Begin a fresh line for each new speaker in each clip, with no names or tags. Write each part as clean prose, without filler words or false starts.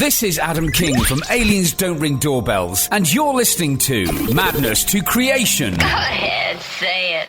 This is Adam King from Aliens Don't Ring Doorbells, and you're listening to Madness to Creation.
Go ahead, say it.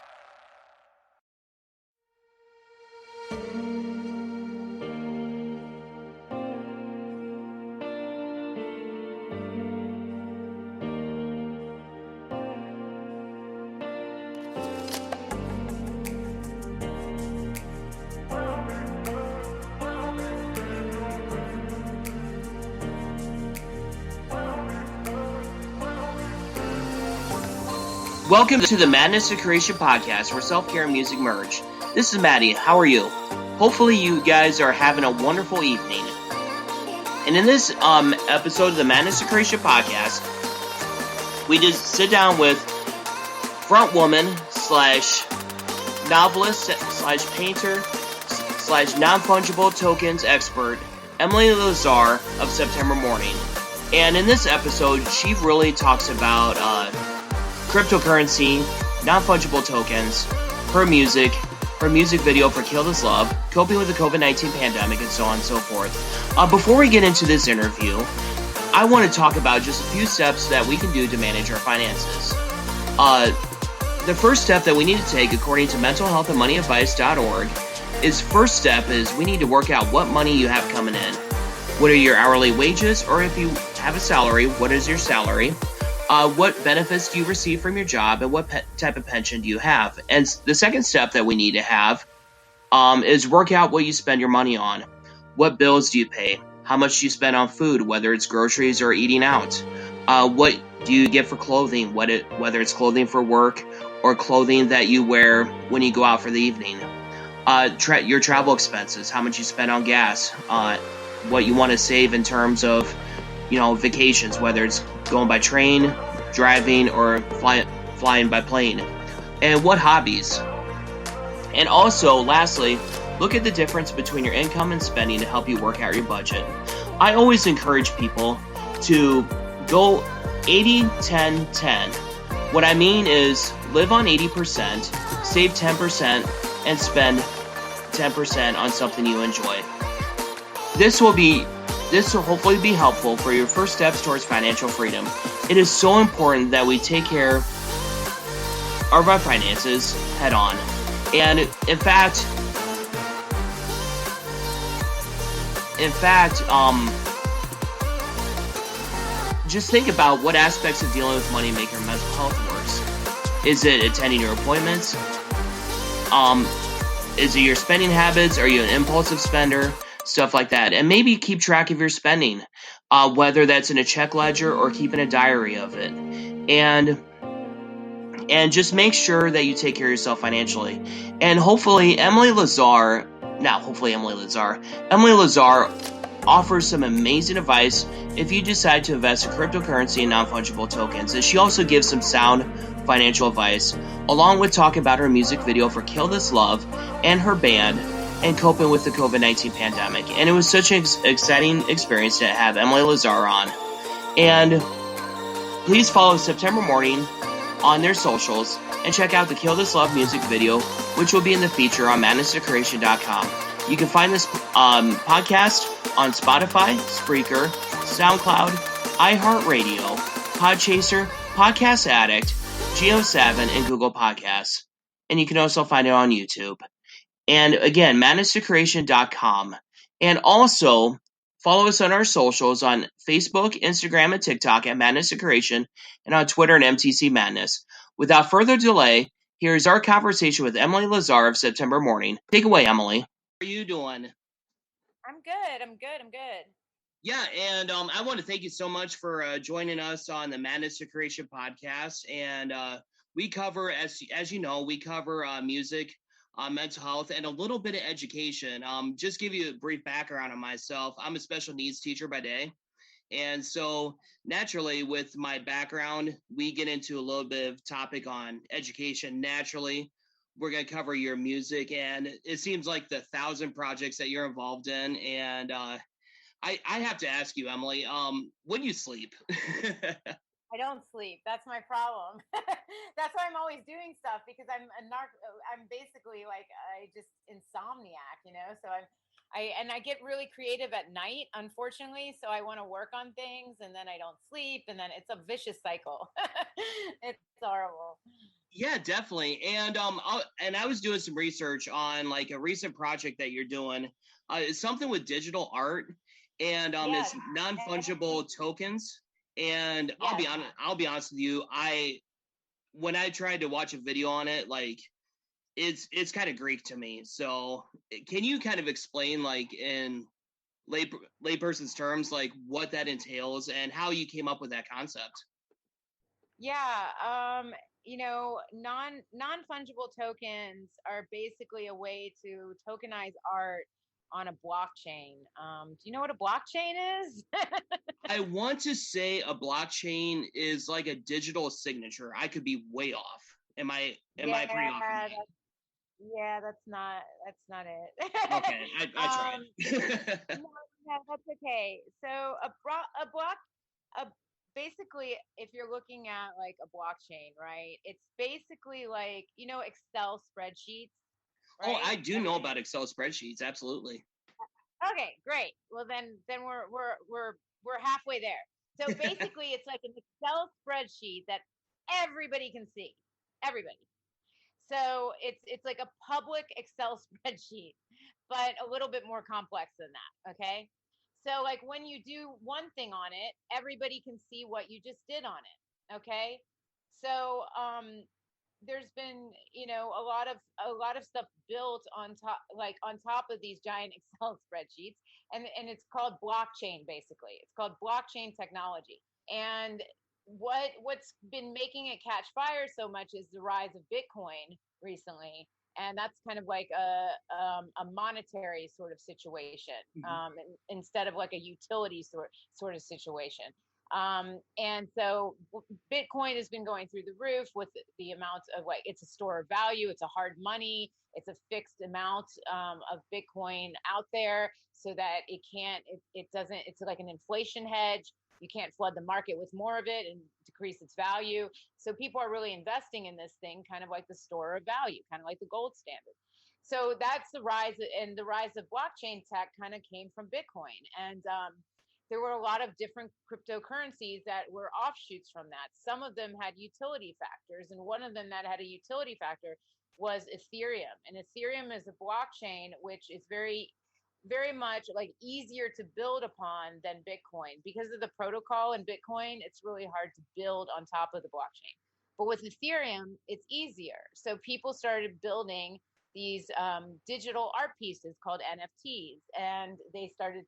Welcome to the Madness to Creation podcast, where self-care and music merge. This is Maddie. How are you? Hopefully you guys are having a wonderful evening. And in this episode of the Madness to Creation podcast, we just sit down with front woman slash novelist slash painter slash non-fungible tokens expert, Emily Lazar of September Mourning. And in this episode, she really talks about cryptocurrency, non-fungible tokens, her music video for Kill This Love, coping with the COVID-19 pandemic, and so on and so forth. Before we get into this interview, I want to talk about just a few steps that we can do to manage our finances. The first step that we need to take, according to mentalhealthandmoneyadvice.org, first step is we need to work out what money you have coming in. What are your hourly wages, or if you have a salary, what is your salary? What benefits do you receive from your job, and what type of pension do you have? And the second step that we need to have is work out what you spend your money on. What bills do you pay? How much do you spend on food, whether it's groceries or eating out? What do you get for clothing, whether it's clothing for work or clothing that you wear when you go out for the evening? Your travel expenses, how much you spend on gas, what you want to save in terms of vacations, whether it's going by train, driving, or flying by plane, and what hobbies. And also, lastly, look at the difference between your income and spending to help you work out your budget. I always encourage people to go 80-10-10. What I mean is live on 80%, save 10%, and spend 10% on something you enjoy. This will hopefully be helpful for your first steps towards financial freedom. It is so important that we take care of our finances head on. And in fact, just think about what aspects of dealing with money make your mental health worse. Is it attending your appointments? Is it your spending habits? Are you an impulsive spender? Stuff like that. And maybe keep track of your spending, whether that's in a check ledger or keeping a diary of it. And just make sure that you take care of yourself financially. And hopefully Emily Lazar offers some amazing advice if you decide to invest in cryptocurrency and non-fungible tokens. And she also gives some sound financial advice, along with talking about her music video for Kill This Love and her band, and coping with the COVID-19 pandemic. And it was such an exciting experience to have Emily Lazar on. And please follow September Mourning on their socials and check out the Kill This Love music video, which will be in the feature on madnesstocreation.com. You can find this podcast on Spotify, Spreaker, SoundCloud, iHeartRadio, Podchaser, Podcast Addict, Geo7, and Google Podcasts. And you can also find it on YouTube. And again, madnesstocreation.com. And also, follow us on our socials on Facebook, Instagram, and TikTok at Madness to Creation, and on Twitter at MTC Madness. Without further delay, here's our conversation with Emily Lazar of September Mourning. Take away, Emily. How are you doing?
I'm good.
Yeah, and I want to thank you so much for joining us on the Madness to Creation podcast. And we cover, as you know, music, mental health, and a little bit of education. Just give you a brief background on myself. I'm a special needs teacher by day. And so naturally, with my background, we get into a little bit of topic on education. Naturally, we're going to cover your music, and it seems like the 1,000 projects that you're involved in. And I have to ask you, Emily, when do you sleep?
I don't sleep. That's my problem. That's why I'm always doing stuff, because I'm basically like, I just insomniac, So I get really creative at night, unfortunately. So I want to work on things and then I don't sleep and then it's a vicious cycle. It's horrible.
Yeah, definitely. And I was doing some research on like a recent project that you're doing. It's something with digital art, and it's
Yes.
non-fungible tokens. And
Yes.
I'll be honest with you. When I tried to watch a video on it, like it's kind of Greek to me. So can you kind of explain, like in layperson's terms, like what that entails and how you came up with that concept?
Yeah. Non-fungible tokens are basically a way to tokenize art on a blockchain. Do you know what a blockchain is?
I want to say a blockchain is like a digital signature. I could be way off. Am I pretty off in that?
Yeah, that's not it.
Okay, I
um,
tried.
no, that's okay. So a basically, if you're looking at like a blockchain, right? It's basically like, Excel spreadsheets,
Oh, I
right?
do know about Excel spreadsheets. Absolutely.
Okay, great. Well, then we're halfway there. So basically, it's like an Excel spreadsheet that everybody can see. Everybody. So it's like a public Excel spreadsheet, but a little bit more complex than that. Okay. So like when you do one thing on it, everybody can see what you just did on it. Okay. So there's been, a lot of stuff built on top of these giant Excel spreadsheets, and it's called blockchain. Basically, it's called blockchain technology. And what's been making it catch fire so much is the rise of Bitcoin recently, and that's kind of like a monetary sort of situation, instead of like a utility sort of situation. And so Bitcoin has been going through the roof with the amounts of, like, it's a store of value, it's a hard money, it's a fixed amount of Bitcoin out there, so that it doesn't, it's like an inflation hedge. You can't flood the market with more of it and decrease its value. So people are really investing in this thing, kind of like the store of value, kind of like the gold standard. So that's the rise, and the rise of blockchain tech kind of came from Bitcoin. And there were a lot of different cryptocurrencies that were offshoots from that. Some of them had utility factors, and one of them that had a utility factor was Ethereum. And Ethereum is a blockchain which is very, very much like easier to build upon than Bitcoin. Because of the protocol in Bitcoin, it's really hard to build on top of the blockchain. But with Ethereum, it's easier. So people started building these digital art pieces called NFTs, and they started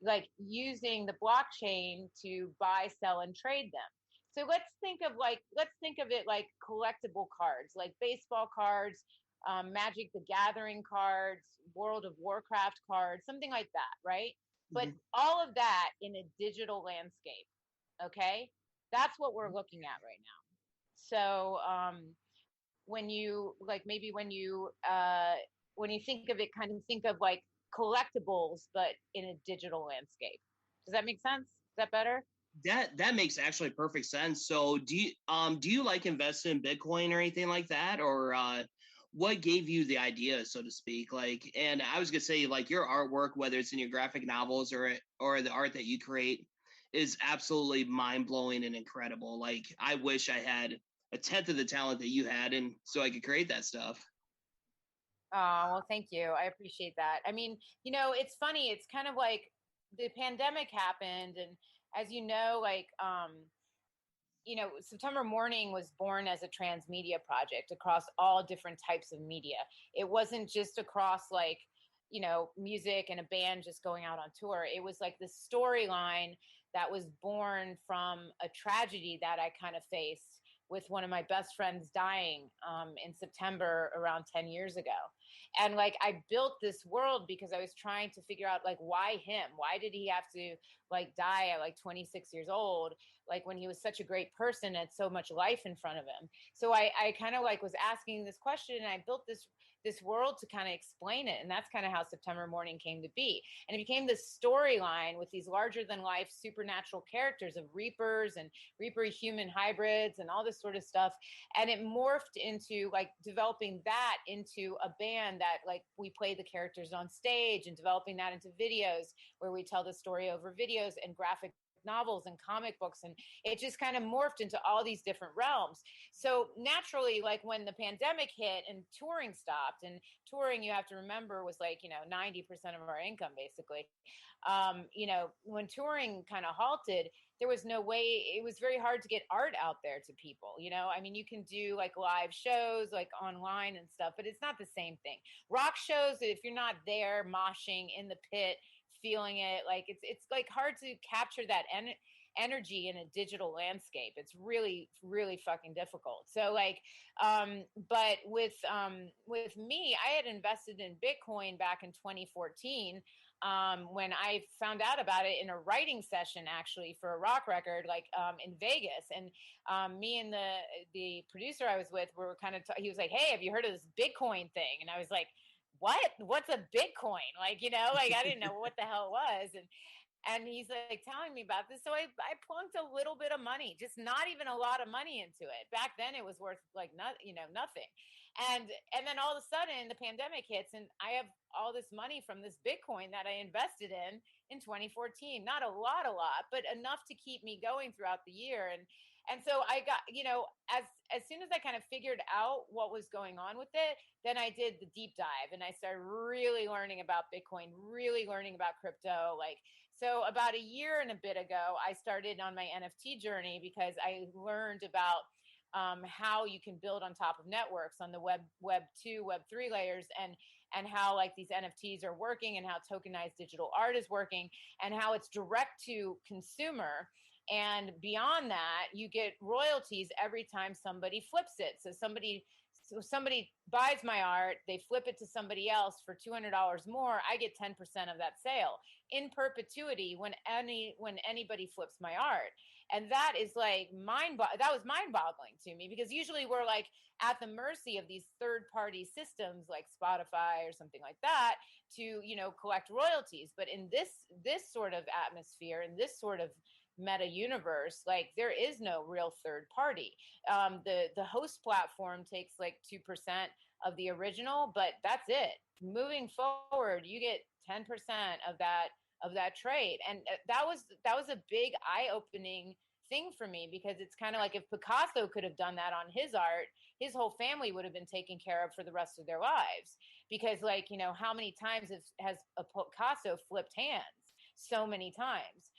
like using the blockchain to buy, sell, and trade them. So let's think of it like collectible cards, like baseball cards, Magic the Gathering cards, World of Warcraft cards, something like that, right? But all of that in a digital landscape. Okay, that's what we're looking at right now. So when you like, maybe when you think of it, kind of think of like collectibles, but in a digital landscape. Does that make sense? Is that better?
That makes actually perfect sense. So do you like invest in Bitcoin or anything like that, or what gave you the idea, so to speak? Like, and I was gonna say, like, your artwork, whether it's in your graphic novels or the art that you create, is absolutely mind blowing and incredible. Like, I wish I had a tenth of the talent that you had, and so I could create that stuff.
Oh, well, thank you. I appreciate that. I mean, it's funny. It's kind of like the pandemic happened, and as you know, like, September Mourning was born as a transmedia project across all different types of media. It wasn't just across like, music and a band just going out on tour. It was like the storyline that was born from a tragedy that I kind of faced with one of my best friends dying in September around 10 years ago. And like, I built this world because I was trying to figure out, like, why him? Why did he have to like die at like 26 years old? Like, when he was such a great person and so much life in front of him. So I kind of like was asking this question, and I built this world to kind of explain it. And that's kind of how September Mourning came to be. And it became this storyline with these larger than life supernatural characters of Reapers and Reaper human hybrids and all this sort of stuff. And it morphed into like developing that into a band that like we play the characters on stage, and developing that into videos where we tell the story over videos and graphic novels and comic books, and it just kind of morphed into all these different realms. So naturally, like when the pandemic hit and touring stopped, and touring, you have to remember, was like 90% of our income basically. When touring kind of halted, there was no way, it was very hard to get art out there to people. I mean, you can do like live shows like online and stuff, but it's not the same thing. Rock shows, if you're not there moshing in the pit, feeling it, like it's like hard to capture that energy in a digital landscape. It's really, really fucking difficult. So like, but with me, I had invested in Bitcoin back in 2014. When I found out about it in a writing session, actually, for a rock record, like in Vegas. And me and the producer I was with were kind of, he was like, hey, have you heard of this Bitcoin thing? And I was like, what's a Bitcoin? Like, like I didn't know what the hell it was. And he's like telling me about this. So I plunked a little bit of money, just not even a lot of money into it. Back then it was worth like nothing. And then all of a sudden the pandemic hits, and I have all this money from this Bitcoin that I invested in 2014. Not a lot, but enough to keep me going throughout the year. And so I got, as soon as I kind of figured out what was going on with it, then I did the deep dive, and I started really learning about Bitcoin, really learning about crypto. Like, so about a year and a bit ago, I started on my NFT journey because I learned about how you can build on top of networks on the web 2, web 3 layers, and how like these NFTs are working, and how tokenized digital art is working, and how it's direct to consumer. And beyond that, you get royalties every time somebody flips it. So somebody buys my art, they flip it to somebody else for $200 more, I get 10% of that sale in perpetuity when anybody flips my art. And that is like that was mind-boggling to me, because usually we're like at the mercy of these third-party systems like Spotify or something like that to collect royalties. But in this sort of atmosphere, in this sort of meta universe, like there is no real third party. The host platform takes like 2% of the original, but that's it. Moving forward, you get 10% of that trade. And that was a big eye-opening thing for me, because it's kind of like if Picasso could have done that on his art, his whole family would have been taken care of for the rest of their lives. Because like, how many times has a Picasso flipped hands? So many times.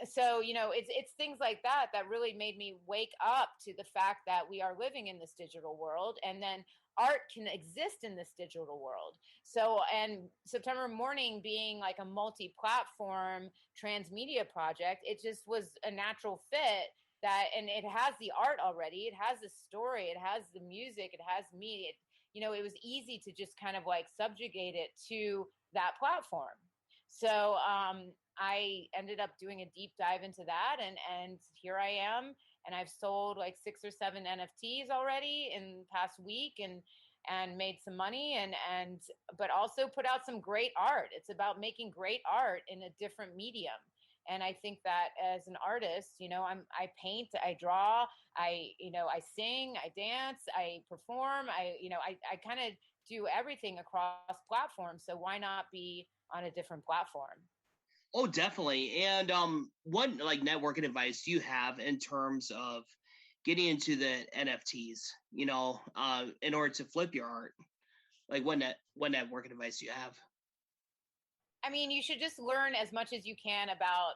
So, it's things like that really made me wake up to the fact that we are living in this digital world, and then art can exist in this digital world. So, and September Mourning being like a multi-platform transmedia project, it just was a natural fit. And it has the art already, it has the story, it has the music, it has me. It was easy to just kind of like subjugate it to that platform. So I ended up doing a deep dive into that, and here I am, and I've sold like 6 or 7 NFTs already in the past week, and made some money, but also put out some great art. It's about making great art in a different medium. And I think that as an artist, I paint, I draw, I sing, I dance, I perform, I kind of do everything across platforms. So why not be on a different platform?
Oh, definitely. And what like networking advice do you have in terms of getting into the NFTs, in order to flip your art? Like what networking advice do you have?
I mean, you should just learn as much as you can about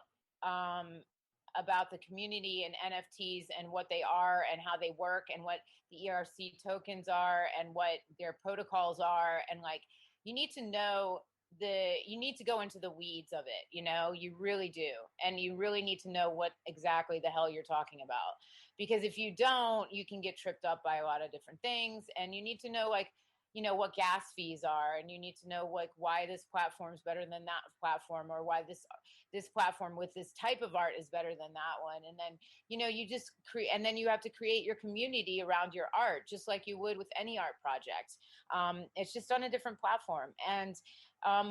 the community and NFTs and what they are and how they work and what the ERC tokens are and what their protocols are. And like, you need to know you need to go into the weeds of it, you really do. And you really need to know what exactly the hell you're talking about, because if you don't, you can get tripped up by a lot of different things. And you need to know, like, what gas fees are, and you need to know like why this platform is better than that platform, or why this platform with this type of art is better than that one. And then you just create, and then you have to create your community around your art, just like you would with any art project. It's just on a different platform, and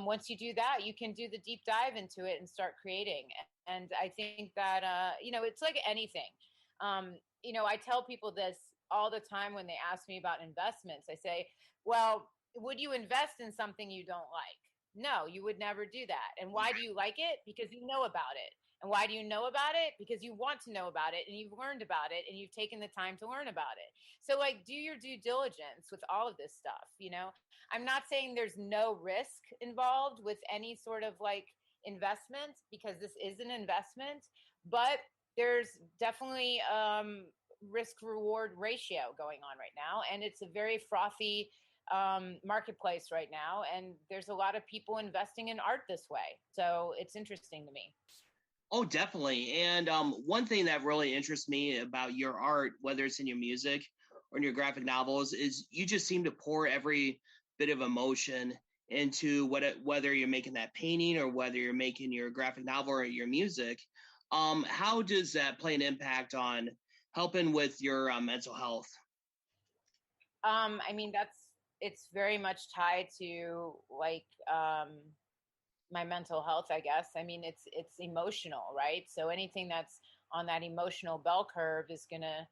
once you do that, you can do the deep dive into it and start creating. And I think that it's like anything. I tell people this all the time when they ask me about investments. I say, well, would you invest in something you don't like? No, you would never do that. And why do you like it? Because you know about it. And why do you know about it? Because you want to know about it, and you've learned about it, and you've taken the time to learn about it. So like, do your due diligence with all of this stuff. I'm not saying there's no risk involved with any sort of like investment, because this is an investment, but there's definitely risk reward ratio going on right now, and it's a very frothy marketplace right now, and there's a lot of people investing in art this way, so it's interesting to me.
Oh, definitely. And one thing that really interests me about your art, whether it's in your music or in your graphic novels, is you just seem to pour every bit of emotion into whether you're making that painting or whether you're making your graphic novel or your music. How does that play an impact on helping with your mental health?
I mean, it's very much tied to like my mental health, I guess. I mean, it's emotional, right? So anything that's on that emotional bell curve is gonna,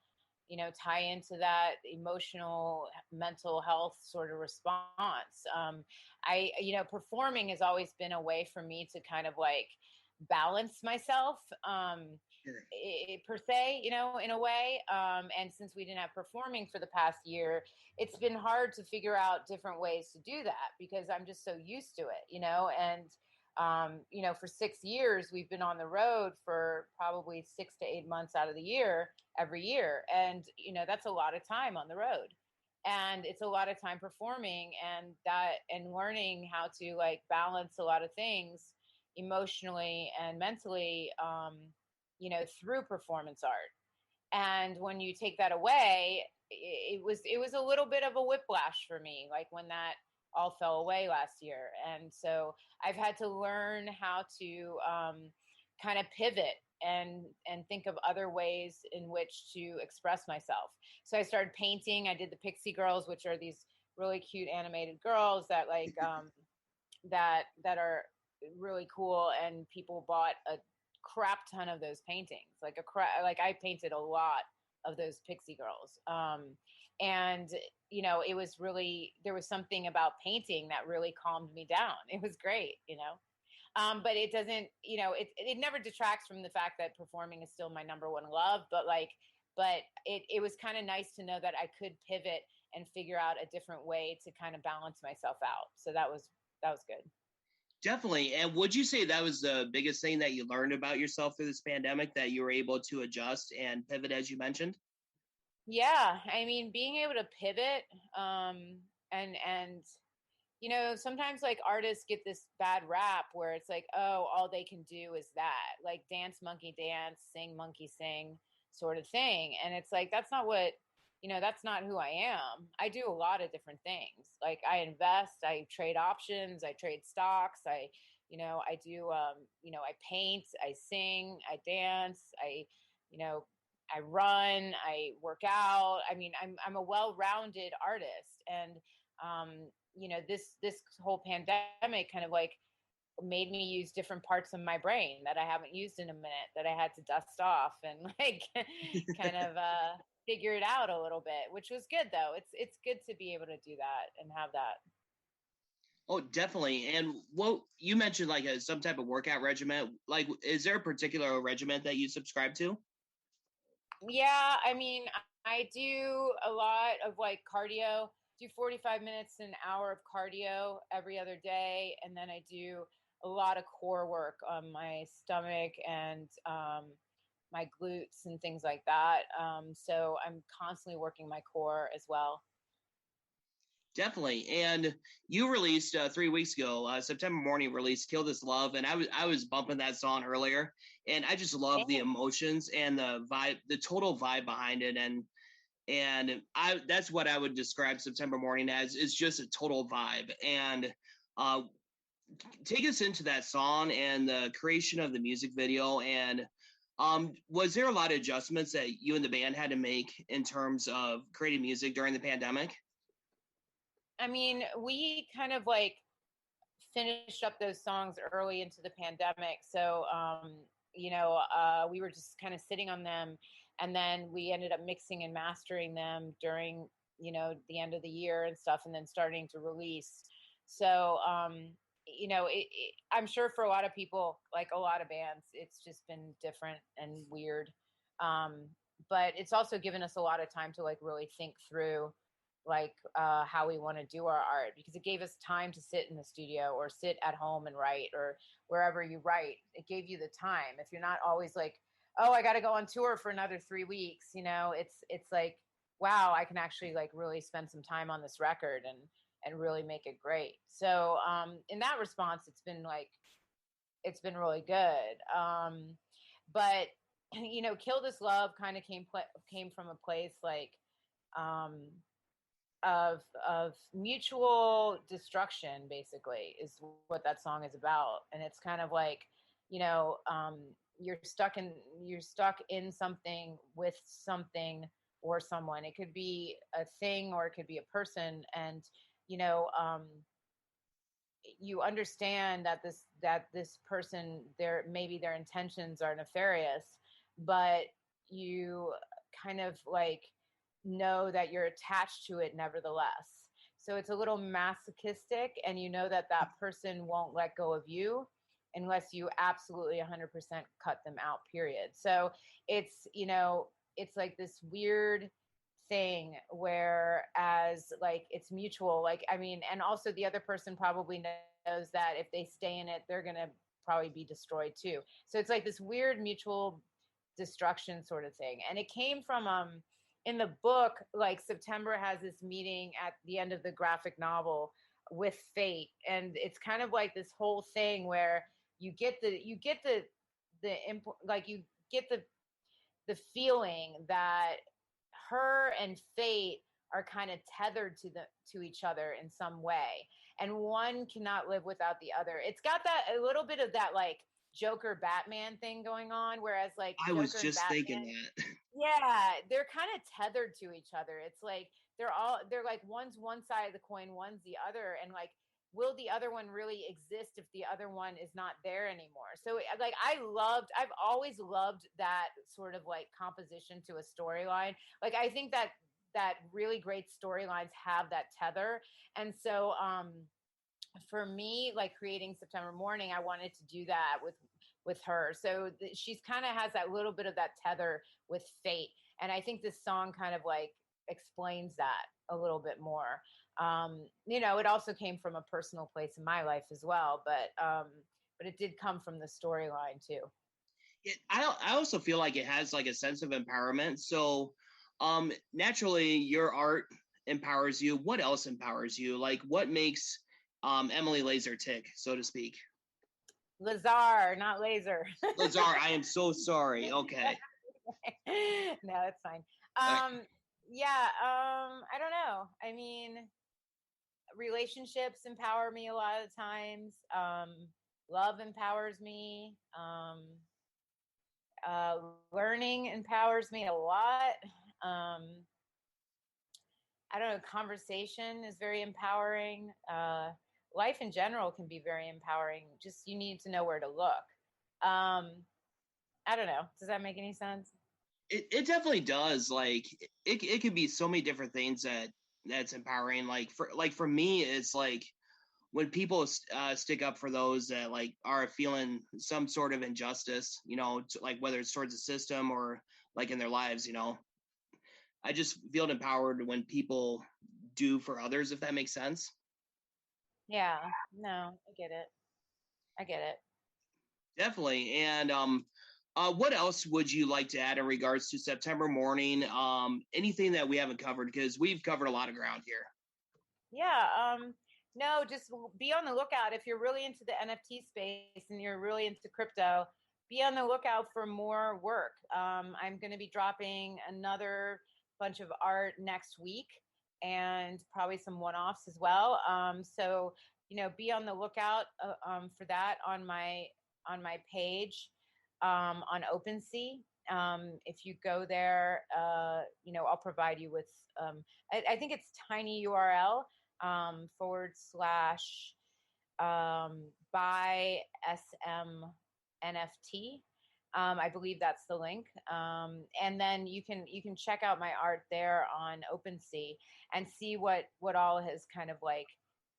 tie into that emotional mental health sort of response. Performing has always been a way for me to kind of like balance myself.
Sure.
Per se, in a way. And since we didn't have performing for the past year, it's been hard to figure out different ways to do that, because I'm just so used to it, and for 6 years, we've been on the road for probably 6 to 8 months out of the year, every year. And, that's a lot of time on the road, and it's a lot of time performing, and learning how to like balance a lot of things emotionally and mentally, through performance art. And when you take that away, it was a little bit of a whiplash for me, like when that all fell away last year. And so I've had to learn how to kind of pivot and think of other ways in which to express myself. So I started painting. I did the Pixie Girls, which are these really cute animated girls that like that are really cool, and people bought a crap ton of those paintings. Like I painted a lot of those Pixie Girls. And it was really, there was something about painting that really calmed me down. It was great, but it doesn't, it never detracts from the fact that performing is still my number one love, but it was kind of nice to know that I could pivot and figure out a different way to kind of balance myself out. So that was good.
Definitely. And would you say that was the biggest thing that you learned about yourself through this pandemic, that you were able to adjust and pivot, as you mentioned?
Yeah, I mean, being able to pivot, and sometimes like artists get this bad rap where it's like, oh, all they can do is that, like dance monkey dance, sing monkey sing sort of thing. And it's like, that's not what, that's not who I am. I do a lot of different things. Like I invest, I trade options, I trade stocks, I do, I paint, I sing, I dance, I run, I work out. I mean, I'm a well-rounded artist. And, this whole pandemic kind of like made me use different parts of my brain that I haven't used in a minute, that I had to dust off and like kind of figure it out a little bit, which was good though. It's good to be able to do that and have that.
Oh, definitely. And what you mentioned, like some type of workout regimen, like, is there a particular regimen that you subscribe to?
Yeah, I mean, I do a lot of like cardio, do 45 minutes, an hour of cardio every other day. And then I do a lot of core work on my stomach and my glutes and things like that. So I'm constantly working my core as well.
Definitely. And you released 3 weeks ago, September Mourning released Kill This Love. And I was bumping that song earlier, and I just love the emotions and the vibe, the total vibe behind it. And that's what I would describe September Mourning as. It's just a total vibe. And take us into that song and the creation of the music video. And was there a lot of adjustments that you and the band had to make in terms of creating music during the pandemic?
I mean, we kind of like finished up those songs early into the pandemic. So, we were just kind of sitting on them, and then we ended up mixing and mastering them during, the end of the year and stuff, and then starting to release. So, I'm sure for a lot of people, like a lot of bands, it's just been different and weird. But it's also given us a lot of time to like really think through like how we want to do our art, because it gave us time to sit in the studio or sit at home and write, or wherever you write. It gave you the time. If you're not always like, oh, I got to go on tour for another 3 weeks, it's like, wow, I can actually like really spend some time on this record and really make it great. So in that response, it's been really good. But Kill This Love kind of came from a place like of mutual destruction, basically, is what that song is about. And it's kind of like, you're stuck in something with something or someone. It could be a thing or it could be a person. And you understand that this person, maybe their intentions are nefarious, but you kind of like know that you're attached to it nevertheless. So it's a little masochistic, and that person won't let go of you unless you absolutely 100% cut them out, period. So it's like this weird thing, whereas like it's mutual, like, I mean, and also the other person probably knows that if they stay in it, they're gonna probably be destroyed too. So it's like this weird mutual destruction sort of thing. And it came from in the book, like September has this meeting at the end of the graphic novel with fate, and it's kind of like this whole thing where you get the feeling that her and fate are kind of tethered to each other in some way, and one cannot live without the other. It's got a little bit of that like Joker Batman thing going on, whereas like
I
Joker
was just
and Batman,
thinking that.
yeah, they're kind of tethered to each other. It's like they're like one's one side of the coin, one's the other, and like, will the other one really exist if the other one is not there anymore? So like I've always loved that sort of like composition to a storyline. Like I think that really great storylines have that tether. And so for me, like creating September Mourning, I wanted to do that with her. So she's kind of has that little bit of that tether with fate. And I think this song kind of like explains that a little bit more. It also came from a personal place in my life as well, but it did come from the storyline too.
I also feel like it has like a sense of empowerment. So naturally your art empowers you. What else empowers you? Like what makes Emily Lazar tick, so to speak?
Lazar, not Laser.
Lazar, I am so sorry. Okay.
No, it's fine. I don't know. I mean, relationships empower me a lot of times. Love empowers me. Learning empowers me a lot. I don't know, conversation is very empowering. Life in general can be very empowering. Just you need to know where to look. I don't know. Does that make any sense?
It definitely does. Like it could be so many different things that's empowering. Like for me, it's like when people stick up for those that like are feeling some sort of injustice, like whether it's towards the system or like in their lives, I just feel empowered when people do for others, if that makes sense.
Yeah, no, I get it.
Definitely. And what else would you like to add in regards to September Mourning? Anything that we haven't covered, because we've covered a lot of ground here.
Yeah. No, just be on the lookout. If you're really into the NFT space and you're really into crypto, be on the lookout for more work. I'm going to be dropping another bunch of art next week, and probably some one-offs as well. So, be on the lookout for that on my page on OpenSea. If you go there, I'll provide you with, I think it's tiny URL / buy SM NFT. I believe that's the link. And then you can check out my art there on OpenSea and see what all has kind of like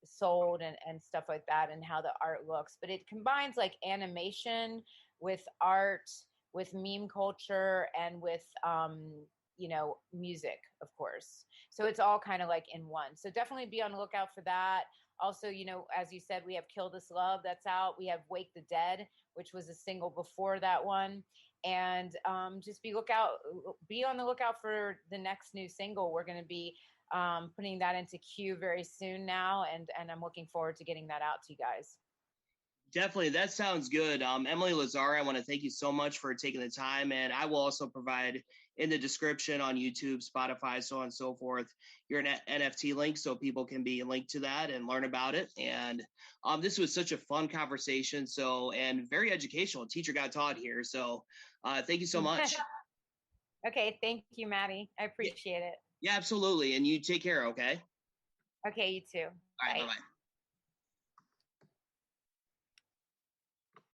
sold and stuff like that, and how the art looks. But it combines like animation with art, with meme culture, and with music, of course. So it's all kind of like in one. So definitely be on the lookout for that. Also, as you said, we have Kill This Love that's out. We have Wake the Dead, which was a single before that one. And just be on the lookout for the next new single. We're going to be putting that into queue very soon now. And I'm looking forward to getting that out to you guys.
Definitely. That sounds good. Emily Lazar, I want to thank you so much for taking the time. And I will also provide in the description on YouTube, Spotify, so on and so forth, your NFT link so people can be linked to that and learn about it. And this was such a fun conversation. And very educational. Teacher got taught here. So thank you so much.
Okay. Thank you, Maddie. I appreciate it.
Yeah, absolutely. And you take care. Okay.
Okay. You too.
All right.
Bye.
Bye-bye.